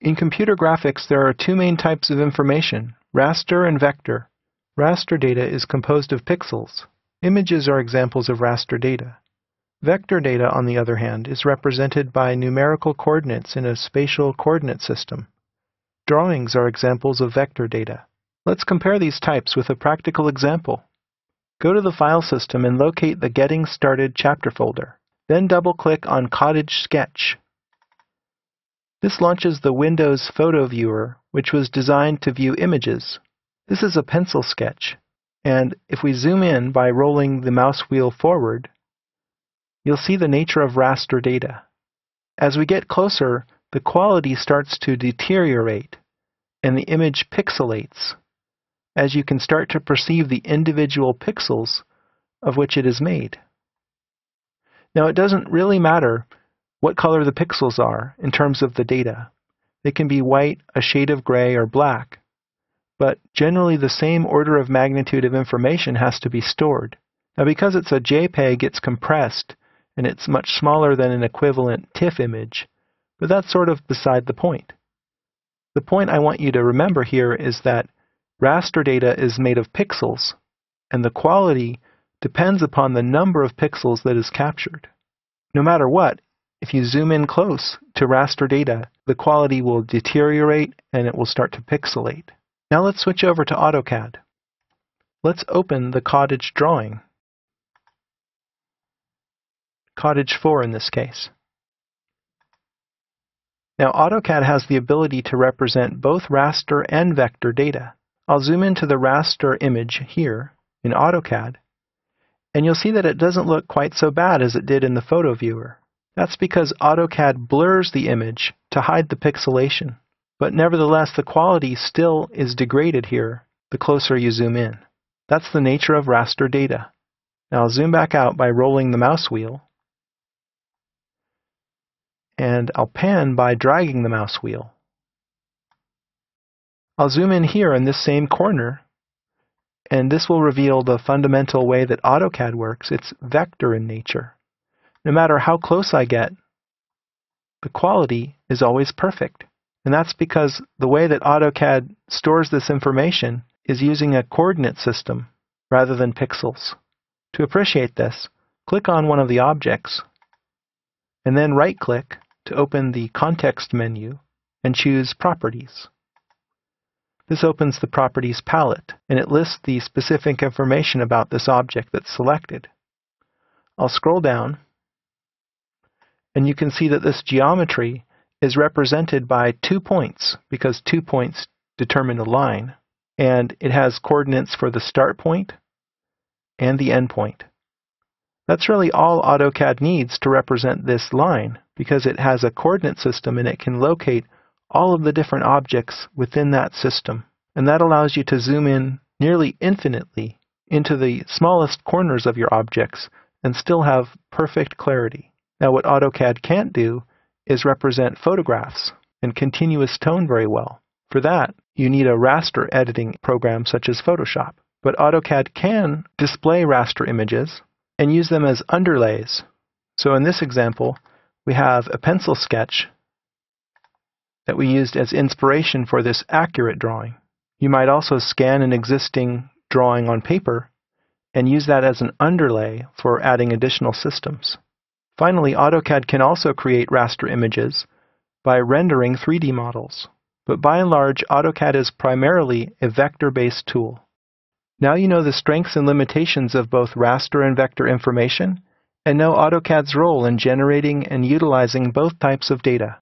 In computer graphics, there are two main types of information, raster and vector. Raster data is composed of pixels. Images are examples of raster data. Vector data, on the other hand, is represented by numerical coordinates in a spatial coordinate system. Drawings are examples of vector data. Let's compare these types with a practical example. Go to the File system and locate the Getting Started chapter folder. Then double-click on Cottage Sketch. This launches the Windows Photo Viewer, which was designed to view images. This is a pencil sketch, and if we zoom in by rolling the mouse wheel forward, you'll see the nature of raster data. As we get closer, the quality starts to deteriorate, and the image pixelates, as you can start to perceive the individual pixels of which it is made. Now, it doesn't really matter what color the pixels are in terms of the data. They can be white, a shade of gray, or black. But generally the same order of magnitude of information has to be stored. Now, because it's a JPEG, it's compressed, and it's much smaller than an equivalent TIFF image, but that's sort of beside the point. The point I want you to remember here is that raster data is made of pixels, and the quality depends upon the number of pixels that is captured. No matter what, if you zoom in close to raster data, the quality will deteriorate and it will start to pixelate. Now let's switch over to AutoCAD. Let's open the cottage drawing. Cottage 4 in this case. Now AutoCAD has the ability to represent both raster and vector data. I'll zoom into the raster image here in AutoCAD, and you'll see that it doesn't look quite so bad as it did in the photo viewer. That's because AutoCAD blurs the image to hide the pixelation, but nevertheless the quality still is degraded here the closer you zoom in. That's the nature of raster data. Now I'll zoom back out by rolling the mouse wheel, and I'll pan by dragging the mouse wheel. I'll zoom in here in this same corner, and this will reveal the fundamental way that AutoCAD works. It's vector in nature. No matter how close I get, the quality is always perfect. And that's because the way that AutoCAD stores this information is using a coordinate system rather than pixels. To appreciate this, click on one of the objects, and then right-click to open the Context menu and choose Properties. This opens the Properties palette, and it lists the specific information about this object that's selected. I'll scroll down, and you can see that this geometry is represented by 2 points, because 2 points determine a line, and it has coordinates for the start point and the end point. That's really all AutoCAD needs to represent this line, because it has a coordinate system and it can locate all of the different objects within that system. And that allows you to zoom in nearly infinitely into the smallest corners of your objects and still have perfect clarity. Now, what AutoCAD can't do is represent photographs and continuous tone very well. For that, you need a raster editing program such as Photoshop. But AutoCAD can display raster images and use them as underlays. So in this example, we have a pencil sketch that we used as inspiration for this accurate drawing. You might also scan an existing drawing on paper and use that as an underlay for adding additional systems. Finally, AutoCAD can also create raster images by rendering 3D models. But by and large, AutoCAD is primarily a vector-based tool. Now you know the strengths and limitations of both raster and vector information, and know AutoCAD's role in generating and utilizing both types of data.